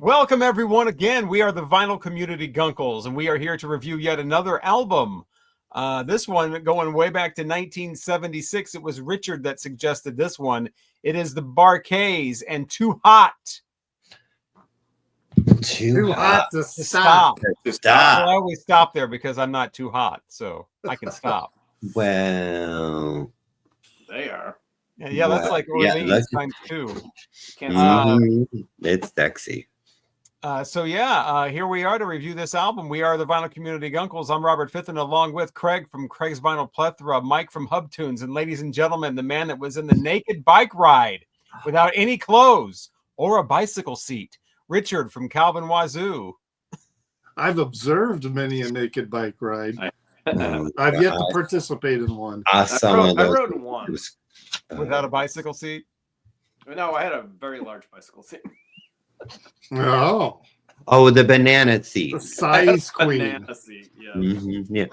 Welcome, everyone. Again, we are the Vinyl Community Guncles, and we are here to review yet another album. This one going way back to 1976. It was Richard that suggested this one. It is the Bar-Kays and Too Hot. Too hot to stop. Stop. Well, I always stop there because I'm not too hot, so I can stop. Well, they are. Yeah, that's like Orleans times two. It's sexy. Here we are to review this album. We are the Vinyl Community Guncles. I'm Robert Fitton, along with Craig from Craig's Vinyl Plethora, Mike from Hub Tunes, and ladies and gentlemen, the man that was in the naked bike ride without any clothes or a bicycle seat, Richard from Calvin Wazoo. I've observed many a naked bike ride. I've yet to participate in one. I rode in one. Without a bicycle seat? No, I had a very large bicycle seat. Oh, the banana seat. The size queen. Banana seat, yeah. Yeah.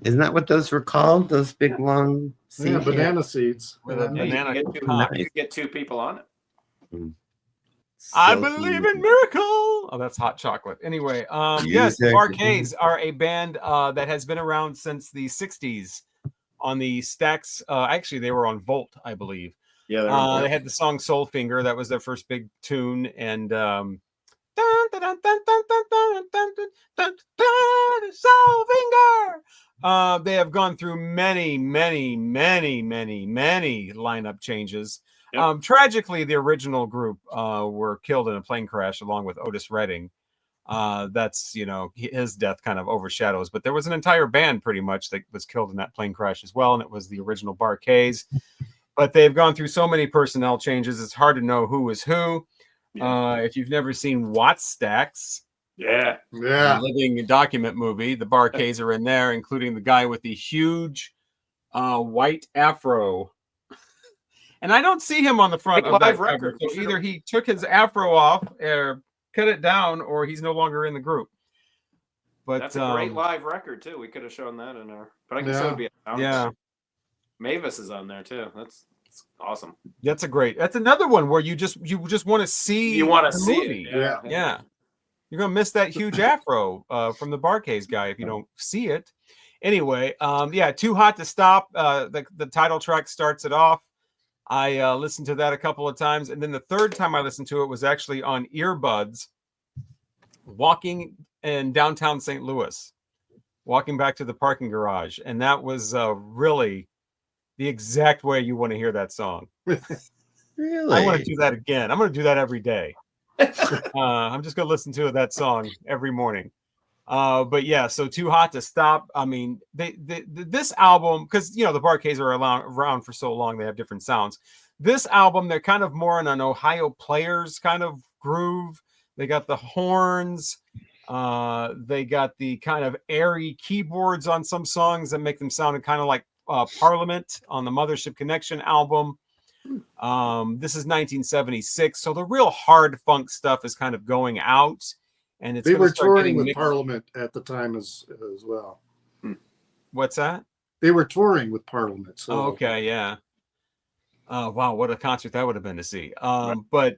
Isn't that what those were called? Those big long seats? Yeah, banana seats. With a banana. You could get two people on it. I believe in miracle. Oh, that's hot chocolate. Anyway, yes, the Bar-Kays are a band that has been around since the 60s on the Stax. Actually, they were on Volt, I believe. Yeah, they had the song Soul Finger. That was their first big tune. And Soul Finger. They have gone through many lineup changes. Yep. Tragically, the original group were killed in a plane crash along with Otis Redding. That's, his death kind of overshadows, but there was an entire band pretty much that was killed in that plane crash as well, and it was the original Bar-Kays. But they've gone through so many personnel changes, it's hard to know who is who. Yeah. If you've never seen Wattstax, living document movie, the Bar-Kays are in there, including the guy with the huge white afro. And I don't see him on the front of that record. So either he took his afro off or cut it down, or he's no longer in the group. But that's a great live record too. We could have shown that in there, but I guess it would be Mavis is on there too. That's awesome. That's another one where you just want to see. You want to see movie. It. Yeah. You're gonna miss that huge afro from the Bar-Kays guy if you don't see it. Anyway, Too Hot to Stop. The title track starts it off. I listened to that a couple of times, and then the third time I listened to it was actually on earbuds, walking in downtown St. Louis, walking back to the parking garage, and that was really the exact way you want to hear that song. Really? I want to do that again. I'm going to do that every day. I'm just going to listen to that song every morning. So Too Hot to Stop. I mean, this album, because the Bar-Kays are around for so long, they have different sounds. This album, they're kind of more in an Ohio Players kind of groove. They got the horns. They got the kind of airy keyboards on some songs that make them sound kind of like Parliament on the Mothership Connection album. This is 1976, so the real hard funk stuff is kind of going out. And they were touring with Parliament at the time as well. What's that? They were touring with Parliament. So. Oh, okay, yeah. Wow, what a concert that would have been to see. The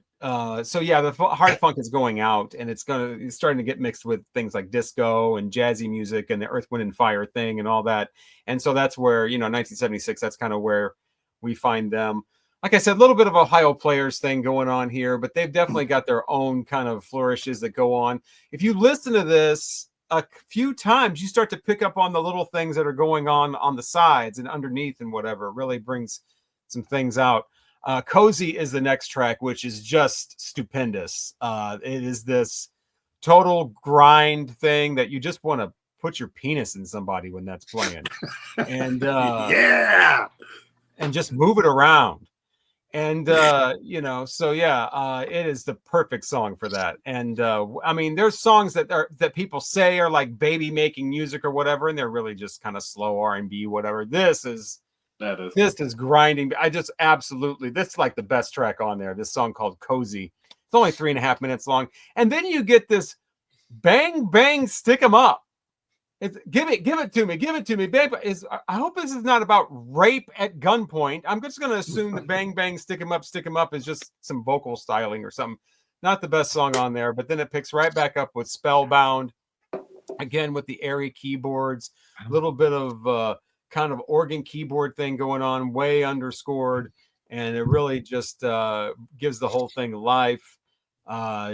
hard funk is going out, and it's starting to get mixed with things like disco and jazzy music and the Earth, Wind, and Fire thing and all that. And so that's where 1976. That's kind of where we find them. Like I said, a little bit of Ohio Players thing going on here, but they've definitely got their own kind of flourishes that go on. If you listen to this a few times, you start to pick up on the little things that are going on the sides and underneath and whatever. It really brings some things out. Cozy is the next track, which is just stupendous. It is this total grind thing that you just want to put your penis in somebody when that's playing. And and just move it around. And it is the perfect song for that. And I mean, there's songs that people say are like baby making music or whatever, and they're really just kind of slow R&B, whatever. This is grinding. This is like the best track on there. This song called Cozy. It's only 3.5 minutes long, and then you get this bang bang stick 'em up. It's give it to me, babe. I hope this is not about rape at gunpoint. I'm just going to assume that bang bang stick 'em up is just some vocal styling or something. Not the best song on there, but then it picks right back up with Spellbound, again with the airy keyboards, a little bit of kind of organ keyboard thing going on, way underscored, and it really just gives the whole thing life.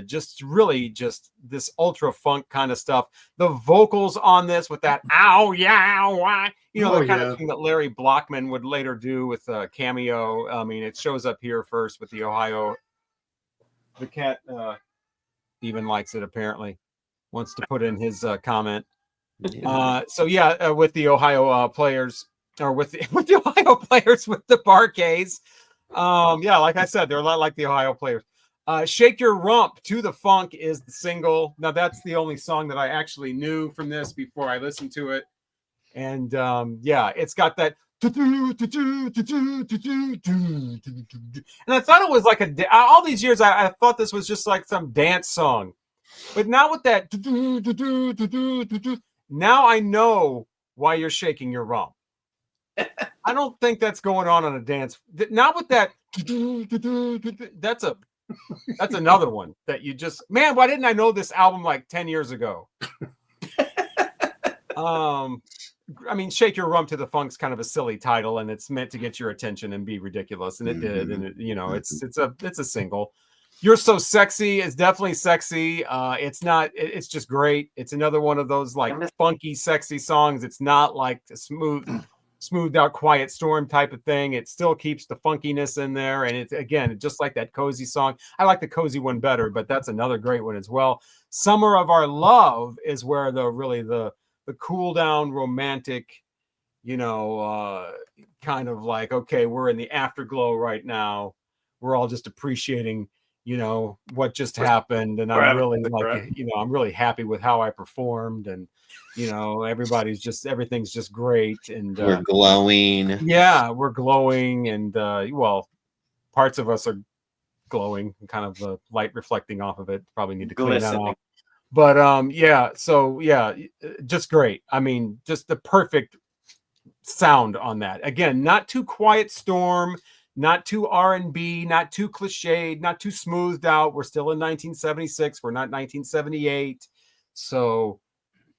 Just really just this ultra funk kind of stuff. The vocals on this with that ow yeah why, you know, the kind of thing that Larry Blockman would later do with Cameo. I mean, it shows up here first with the Ohio. The cat even likes it, apparently wants to put in his comment. So yeah, with the Ohio players, or with the Ohio players with the parquets. Yeah, like I said, they're a lot like the Ohio players. Shake Your Rump to the Funk is the single. Now that's the only song that I actually knew from this before I listened to it. And yeah, it's got that. And I thought it was like all these years I thought this was just like some dance song. But now with that, now I know why you're shaking your rump. I don't think that's going on a dance. Not with that. That's another one that you just, man, why didn't I know this album like 10 years ago? I mean, Shake Your Rump to the Funk's kind of a silly title, and it's meant to get your attention and be ridiculous, and it did. And it, you know, it's a single. You're So Sexy is definitely sexy. It's not. It's just great. It's another one of those like funky, sexy songs. It's not like a smoothed out Quiet Storm type of thing. It still keeps the funkiness in there, and it's again just like that cozy song. I like the cozy one better, but that's another great one as well. Summer of Our Love is where the cool down romantic, you know, kind of like, okay, we're in the afterglow right now. We're all just appreciating, you know, what just happened. And I'm really like, you know, I'm really happy with how I performed, and, you know, everything's just great. And we're glowing. Yeah, we're glowing. And well, parts of us are glowing, and kind of the light reflecting off of it. Probably need to clean that off. But yeah, so yeah, just great. I mean, just the perfect sound on that. Again, not too Quiet Storm, not too R&B, not too cliched, not too smoothed out. We're still in 1976. We're not 1978. So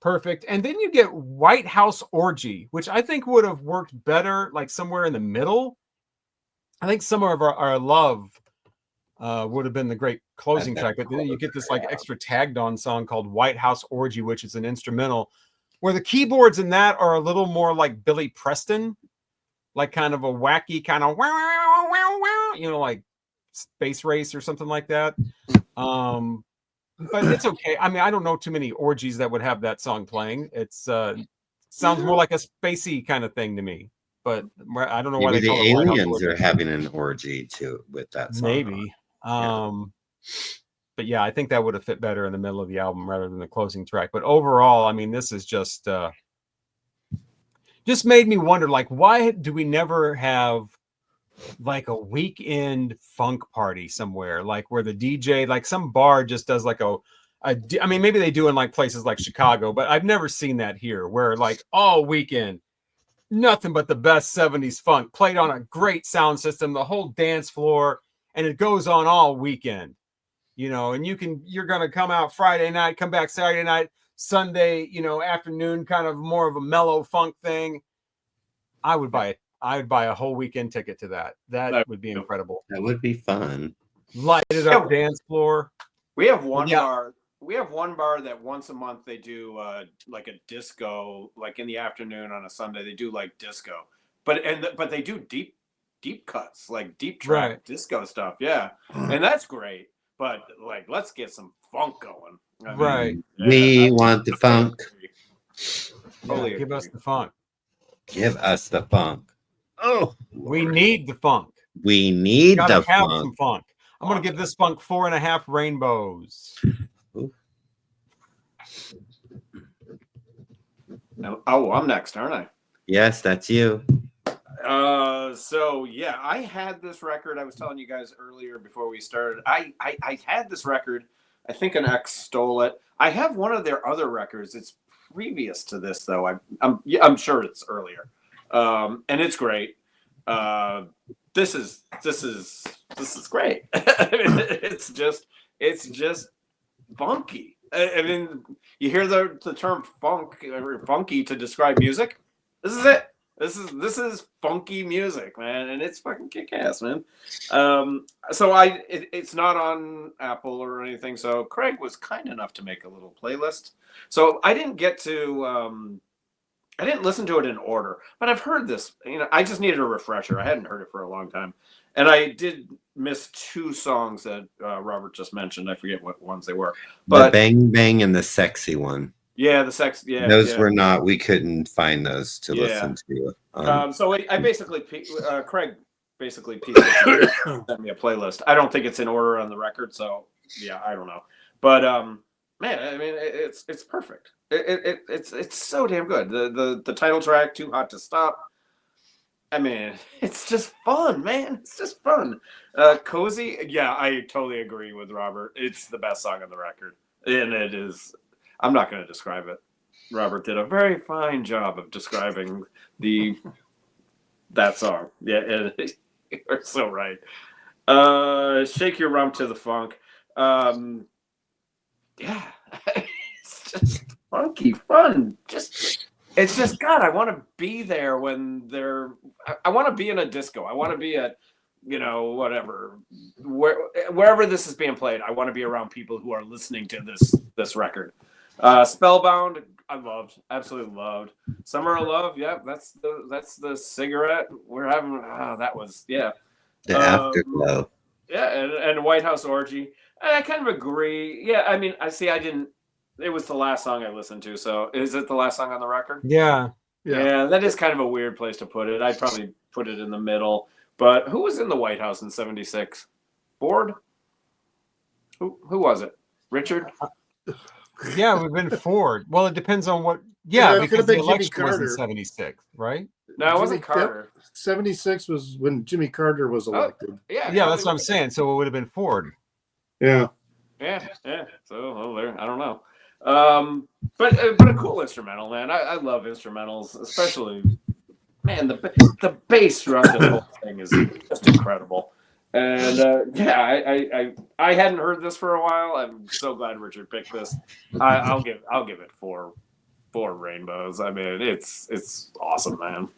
perfect. And then you get White House Orgy, which I think would have worked better, like somewhere in the middle. I think Summer of Our Love would have been the great closing track, but then you get this like extra tagged on song called White House Orgy, which is an instrumental where the keyboards in that are a little more like Billy Preston, like kind of a wacky kind of you know, like Space Race or something like that. But it's okay. I mean, I don't know too many orgies that would have that song playing. It's sounds more like a spacey kind of thing to me. But I don't know why maybe the aliens are having an orgy too with that song. Maybe. But yeah, I think that would have fit better in the middle of the album rather than the closing track. But overall, I mean, this is just made me wonder, like, why do we never have like a weekend funk party somewhere, like where the DJ, like some bar just does like I mean, maybe they do in like places like Chicago, but I've never seen that here, where like all weekend, nothing but the best 70s funk played on a great sound system, the whole dance floor, and it goes on all weekend, you know, and you're going to come out Friday night, come back Saturday night, Sunday, you know, afternoon, kind of more of a mellow funk thing. I would buy a whole weekend ticket to that. That would be incredible. That would be fun. Light it up dance floor. We have one bar. We have one bar that once a month they do like a disco, like in the afternoon on a Sunday. They do like disco, but they do deep cuts, like deep track disco stuff. Yeah, and that's great. But like, let's get some funk going. I mean, we want the funk. Yeah, give us the funk. Give us the funk. Oh, we need the funk. We need the funk. Some funk. I'm going to give this funk 4.5 rainbows. Oh, I'm next, aren't I? Yes, that's you. So yeah, I had this record. I was telling you guys earlier before we started. I had this record. I think an ex stole it. I have one of their other records. It's previous to this though. I'm sure it's earlier. And it's great. This is great. It's just funky. I mean, you hear the term funk or funky to describe music. This is it. This is funky music, man, and it's fucking kick ass, man. So it's not on Apple or anything. So Craig was kind enough to make a little playlist. So I didn't get to. I didn't listen to it in order, but I've heard this. You know, I just needed a refresher. I hadn't heard it for a long time, and I did miss two songs that Robert just mentioned. I forget what ones they were, but the Bang Bang and the Sexy One. Yeah, the sex. Yeah, those were not. We couldn't find those to listen to. So I basically, Craig basically sent me a playlist. I don't think it's in order on the record, so yeah, I don't know. But man, I mean, it's perfect. It's so damn good. The title track, "Too Hot to Stop." I mean, it's just fun, man. It's just fun. Cozy. Yeah, I totally agree with Robert. It's the best song on the record, and it is. I'm not going to describe it. Robert did a very fine job of describing that song. Yeah, you're so right. Shake Your Rump to the Funk. Yeah, it's just funky fun. It's just God. I want to be there when I want to be in a disco. I want to be at whatever, wherever this is being played. I want to be around people who are listening to this record. Spellbound, I loved, absolutely loved. Summer of Love, yeah, that's the cigarette we're having. That was the afterglow. Yeah, and White House Orgy. I kind of agree. Yeah, I mean, I didn't. It was the last song I listened to. So, is it the last song on the record? Yeah. That is kind of a weird place to put it. I'd probably put it in the middle. But who was in the White House in '76? Ford? Who was it? Richard? Yeah, we've been Ford. Well, it depends on what. Yeah, because the election was in '76, right? No, it wasn't Carter. 76 was when Jimmy Carter was elected. Yeah, that's what I'm saying. So it would have been Ford. Yeah. So there, I don't know. But a cool instrumental, man. I love instrumentals, especially. Man, the bass throughout the whole thing is just incredible. And I hadn't heard this for a while. I'm so glad Richard picked this. I'll give it four rainbows. I mean, it's awesome, man.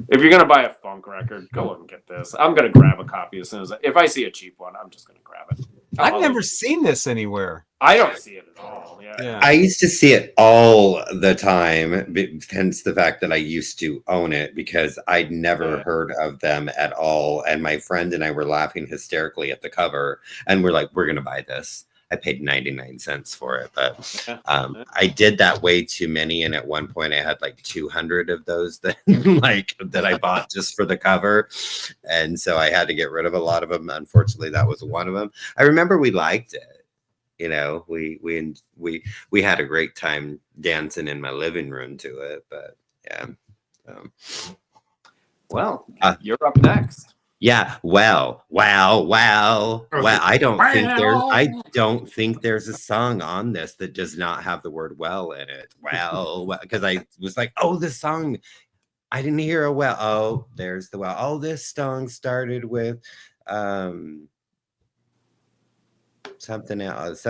If you're gonna buy a funk record, go and get this. I'm gonna grab a copy as soon as if I see a cheap one, I'm just gonna grab it. I've never seen this anywhere. I don't see it at all. Yeah. I used to see it all the time, hence the fact that I used to own it because I'd never heard of them at all. And my friend and I were laughing hysterically at the cover, and we're like, "We're gonna buy this." I paid 99 cents for it, but I did that way too many. And at one point I had like 200 of those that that I bought just for the cover. And so I had to get rid of a lot of them. Unfortunately, that was one of them. I remember we liked it. You know, we had a great time dancing in my living room to it, but yeah. Well, you're up next. Yeah. Well. I don't think there's a song on this that does not have the word "well" in it. Well, because I was like, oh, this song, I didn't hear a well. Oh, there's the well. Oh, this song started with something else.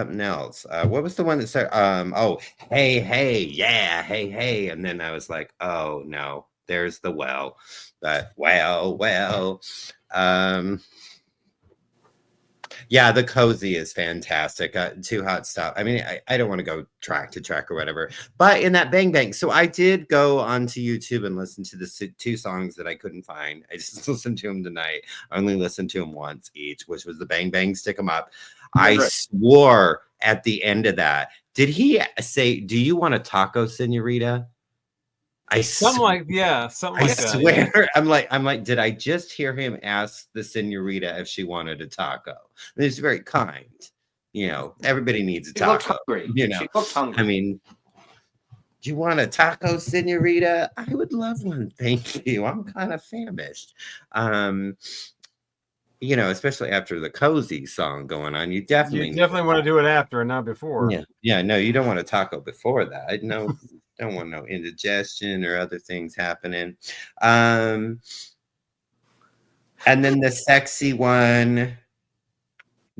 What was the one that started? Oh, hey, yeah, hey, and then I was like, oh no, there's the well. But well. Yeah, the cozy is fantastic. Too Hot Stuff. I mean, I don't want to go track to track or whatever, but in that Bang Bang. So I did go onto YouTube and listen to the two songs that I couldn't find. I just listened to them tonight. I only listened to them once each, which was the Bang Bang, Stick 'Em Up. I swore at the end of that. Did he say, "Do you want a taco, senorita"? Something like that. I swear, I'm like, did I just hear him ask the senorita if she wanted a taco? And it's very kind. You know, everybody needs a taco. She looked hungry. You know, she looked hungry. I mean, do you want a taco, senorita? I would love one. Thank you. I'm kind of famished. You know, especially after the cozy song going on, you definitely want to do it after and not before. Yeah. No, you don't want a taco before that. No. Don't want no indigestion or other things happening. And then the sexy one.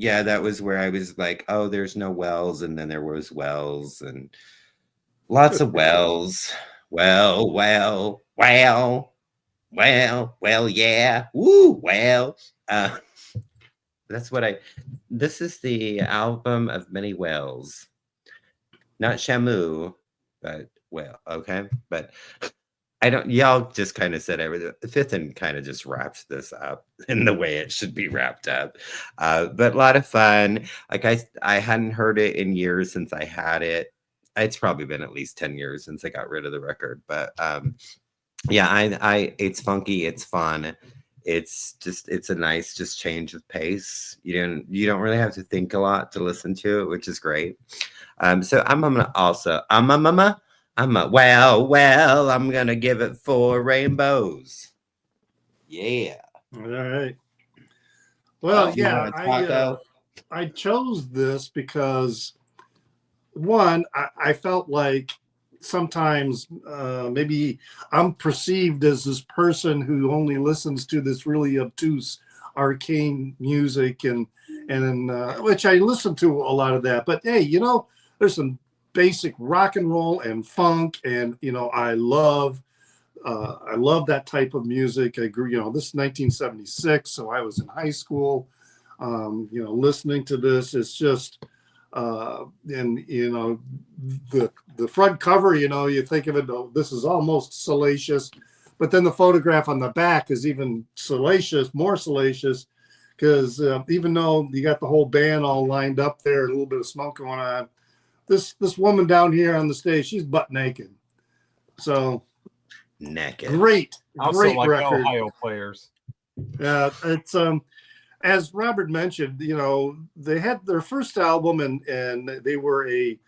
Yeah, that was where I was like, oh, there's no wells, and then there was wells and lots of wells. Well, yeah. Woo, well. That's what this is the album of many wells. Not Shamu, but well, okay. But I don't, y'all just kind of said everything. Fifth and kind of just wrapped this up in the way it should be wrapped up. But a lot of fun. Like I hadn't heard it in years since I had it. It's probably been at least 10 years since I got rid of the record. But yeah, it's funky, it's fun. It's a nice just change of pace. You don't really have to think a lot to listen to it, which is great. So I'm gonna give it 4 rainbows. Yeah. All right. Well, I chose this because one, I felt like sometimes maybe I'm perceived as this person who only listens to this really obtuse arcane music and which I listen to a lot of that. But hey, there's some basic rock and roll and funk, and I love that type of music. I grew, this is 1976, so I was in high school. Listening to this, it's just and the front cover, you think of it, oh, this is almost salacious, but then the photograph on the back is even more salacious, because even though you got the whole band all lined up there, a little bit of smoke going on, this woman down here on the stage, she's butt naked. So naked. Great like record. Ohio players. Yeah, it's as Robert mentioned, they had their first album and they were a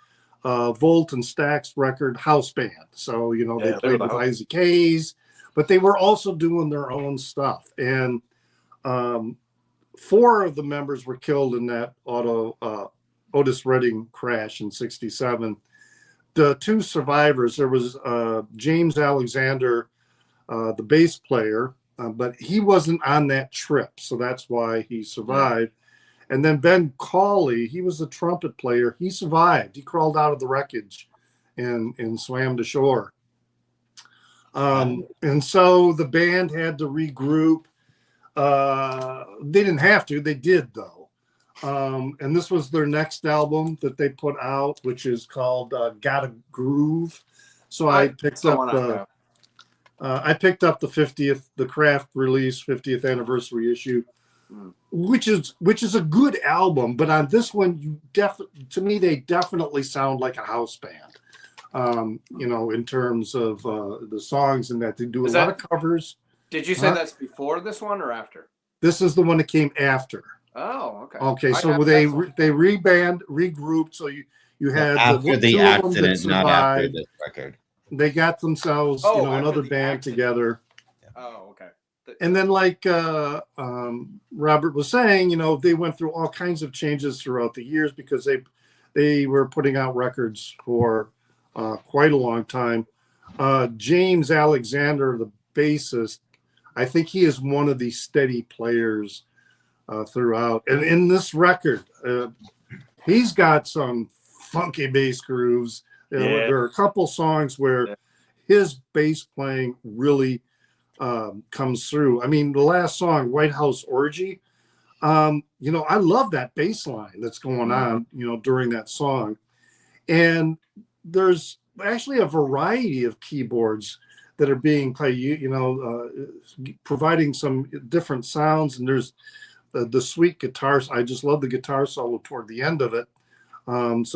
Volt and Stax record house band. So, they played with Isaac Hayes, but they were also doing their own stuff. And 4 of the members were killed in that Otis Redding crash in '67. The 2 survivors, there was James Alexander, the bass player, but he wasn't on that trip, so that's why he survived. And then Ben Cawley, he was the trumpet player. He survived. He crawled out of the wreckage and swam to shore. And so the band had to regroup. They didn't have to. They did, though. And this was their next album that they put out, which is called Gotta Groove. So I picked up the 50th, the Kraft release 50th anniversary issue, which is a good album. But on this one, to me, they definitely sound like a house band. In terms of the songs, and that they do a lot of covers. Did you say that's before this one or after? This is the one that came after. Oh, okay. Okay, so they regrouped. So you had after the accident, not after this record. They got themselves, another band together. Oh, okay. And then, like Robert was saying, they went through all kinds of changes throughout the years because they were putting out records for quite a long time. James Alexander, the bassist, I think he is one of the steady players throughout. And in this record, he's got some funky bass grooves. There are a couple songs where his bass playing really comes through. I mean, the last song, White House Orgy, I love that bass line that's going on, during that song. And there's actually a variety of keyboards that are being played, providing some different sounds. And there's the sweet guitars. I just love the guitar solo toward the end of it. And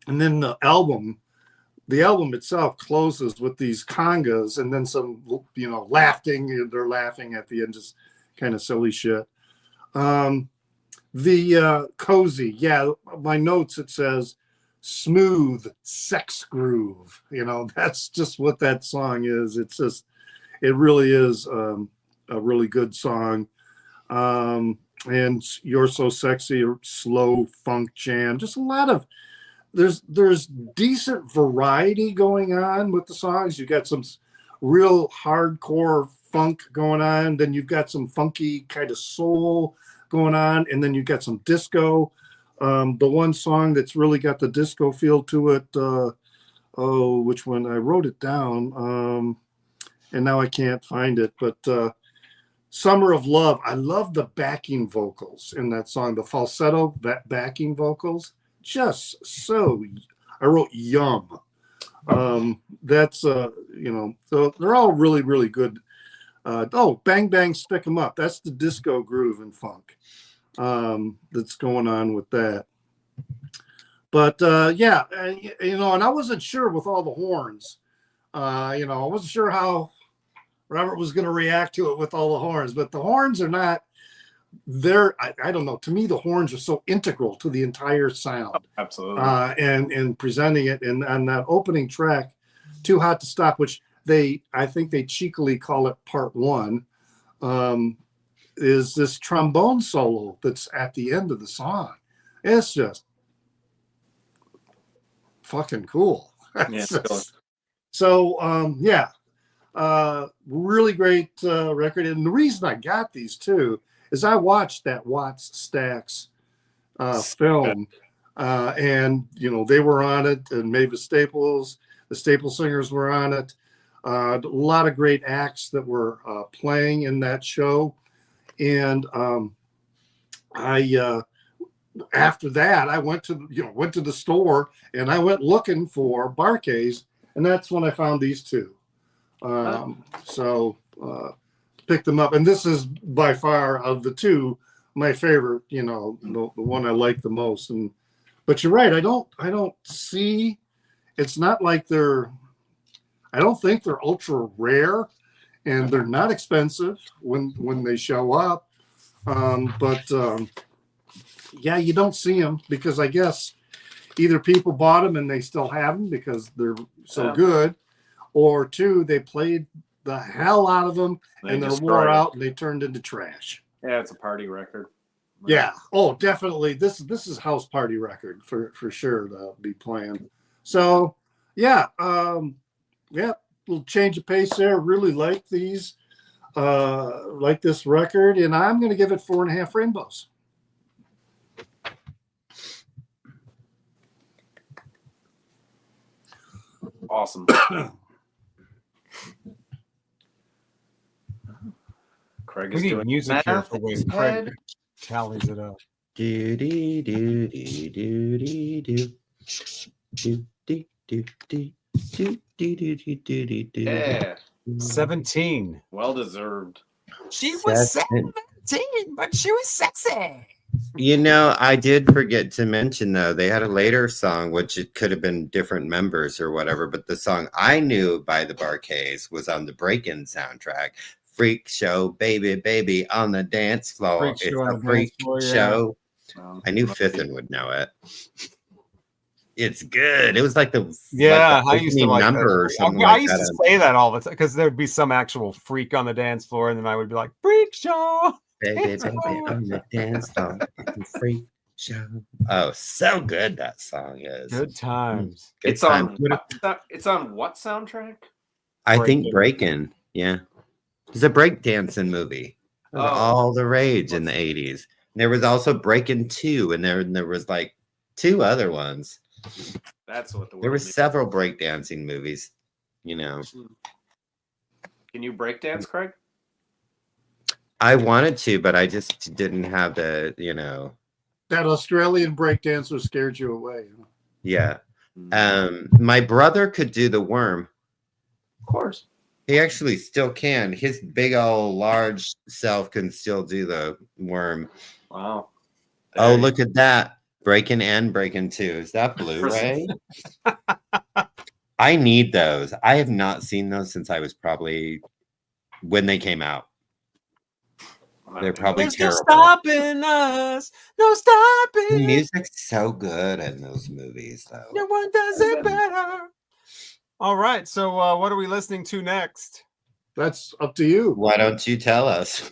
then the album itself closes with these congas and then some, laughing. They're laughing at the end, just kind of silly shit. The cozy, my notes, it says smooth sex groove. That's just what that song is. It really is a really good song. And You're So Sexy, slow funk jam, just a lot of, there's decent variety going on with the songs. You've got some real hardcore funk going on. Then you've got some funky kind of soul going on, and then you got some disco. The one song that's really got the disco feel to it. Which one? I wrote it down, and now I can't find it. But "Summer of Love." I love the backing vocals in that song. The falsetto backing vocals, just so. I wrote "Yum." That's so they're all really, really good. "Bang Bang Stick 'Em Up." That's the disco groove and funk that's going on with that. But and I wasn't sure with all the horns. I wasn't sure how Robert was going to react to it with all the horns. But the horns are not there. I don't know. To me, the horns are so integral to the entire sound. Absolutely. And presenting it, and on that opening track, "Too Hot to Stop," which I think they cheekily call it part one, is this trombone solo that's at the end of the song. It's just fucking cool. Yeah, Really great record. And the reason I got these two is I watched that Watts Stax film, and they were on it, and Mavis Staples, the Staple Singers were on it. A lot of great acts that were playing in that show, and after that, I went to the store, and I went looking for Barkays, and that's when I found these two. Picked them up, and this is by far of the two my favorite. The one I like the most. But you're right. I don't see. It's not like I don't think they're ultra rare, and they're not expensive when they show up. You don't see them because I guess either people bought them and they still have them because they're so good, or two, they played the hell out of them and they're wore out and they turned into trash. Yeah, it's a party record. Yeah. Oh, definitely. This is house party record for sure to be playing. So little change of pace there. Really like these, like this record, and I'm going to give it 4.5 rainbows. Awesome. Craig is doing music here for when math. Craig tallies it up. Do do do do do do do do do do do do do. Yeah, 17. well deserved. She was 17, but she was sexy. I did forget to mention, though, they had a later song, which it could have been different members or whatever, but the song I knew by the Barkays was on the Break-In soundtrack. Freak Show, baby, baby, on the dance floor. It's a freak show. I knew Fithin would know it. It's good. It was like the I used to like number or something. I used to say that all the time because there'd be some actual freak on the dance floor, and then I would be like, "Freak show, baby, baby, on the dance floor, freak show." Oh, so good that song is. Good times. It's on what soundtrack? I think Breakin'. Yeah, it's a breakdancing movie. It was all the rage in the 80s. There was also Breakin' 2, and there was like 2 other ones. That's what there were several breakdancing movies. Can you breakdance, Craig? I wanted to, but I just didn't have the that Australian breakdancer scared you away. Yeah. My brother could do the worm. Of course. He actually still can. His big old large self can still do the worm. Wow. Oh, look at that. Breakin' and Breakin' 2. Is that Blu-ray? I need those. I have not seen those since I was probably when they came out. They're probably terrible. No stopping us. No stopping. The music's so good in those movies, though. No one does it better. All right. So what are we listening to next? That's up to you. Why don't you tell us?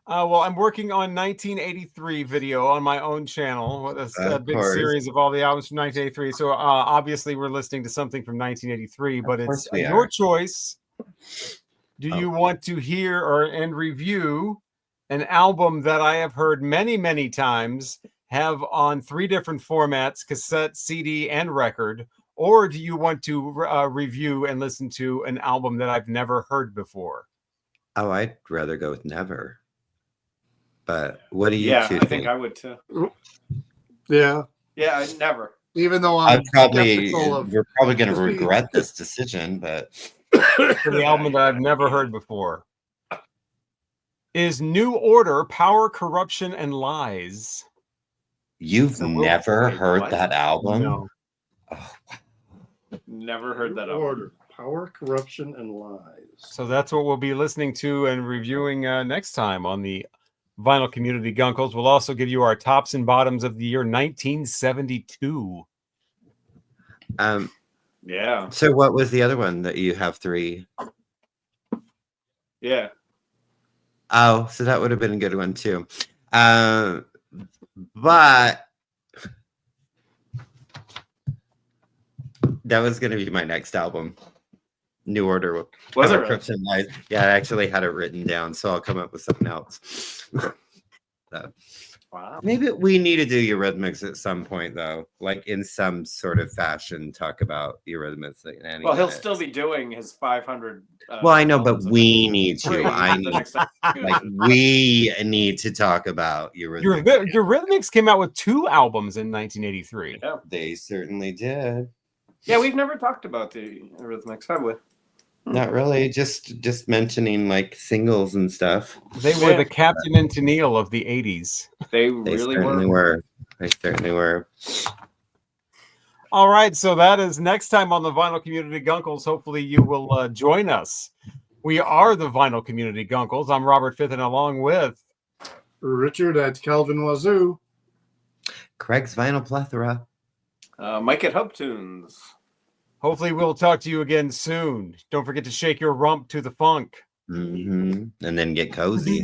Well, I'm working on 1983 video on my own channel. That's a big series of all the albums from 1983. So obviously we're listening to something from 1983, but it's your choice. Do you want to hear and review an album that I have heard many, many times, have on 3 different formats: cassette, CD, and record? Or do you want to review and listen to an album that I've never heard before? Oh, I'd rather go with never. But what do you Yeah, two I think I would too. Yeah. Yeah, I never. Even though we're probably going to Just be- regret this decision, but For the album that I've never heard before. Is New Order Power, Corruption, and Lies? you've So never wait, heard what? that album? No. Oh, Never heard that. Order, Power, Corruption, and Lies. So that's what we'll be listening to and reviewing next time on the Vinyl Community Guncles. We'll also give you our tops and bottoms of the year 1972. Yeah. So what was the other one that you have 3? Yeah. Oh, so that would have been a good one too. But that was going to be my next album. New Order. Was it Power, really? Corruption, and Lies. Yeah, I actually had it written down, so I'll come up with something else. Wow. Maybe we need to do Eurythmics at some point, though, like in some sort of fashion. Talk about Eurythmics. Well, he'll still be doing his 500. Well, I know, but albums we need to. Free I the need, next time. like, we need to talk about Eurythmics. Eurythmics came out with 2 albums in 1983. Yeah. They certainly did. Yeah, we've never talked about the Eurythmics, have we? Not really. Just mentioning like singles and stuff. They were the Captain and Tennille of the 80s. They They really certainly were. They certainly were. All right, so that is next time on the Vinyl Community Guncles. Hopefully you will join us. We are the Vinyl Community Guncles. I'm Robert Fitton, and along with Richard at Calvin Wazoo. Craig's Vinyl Plethora. Mike at Hope Tunes. hopefully we'll talk to you again soon. Don't forget to shake your rump to the funk. And then get cozy.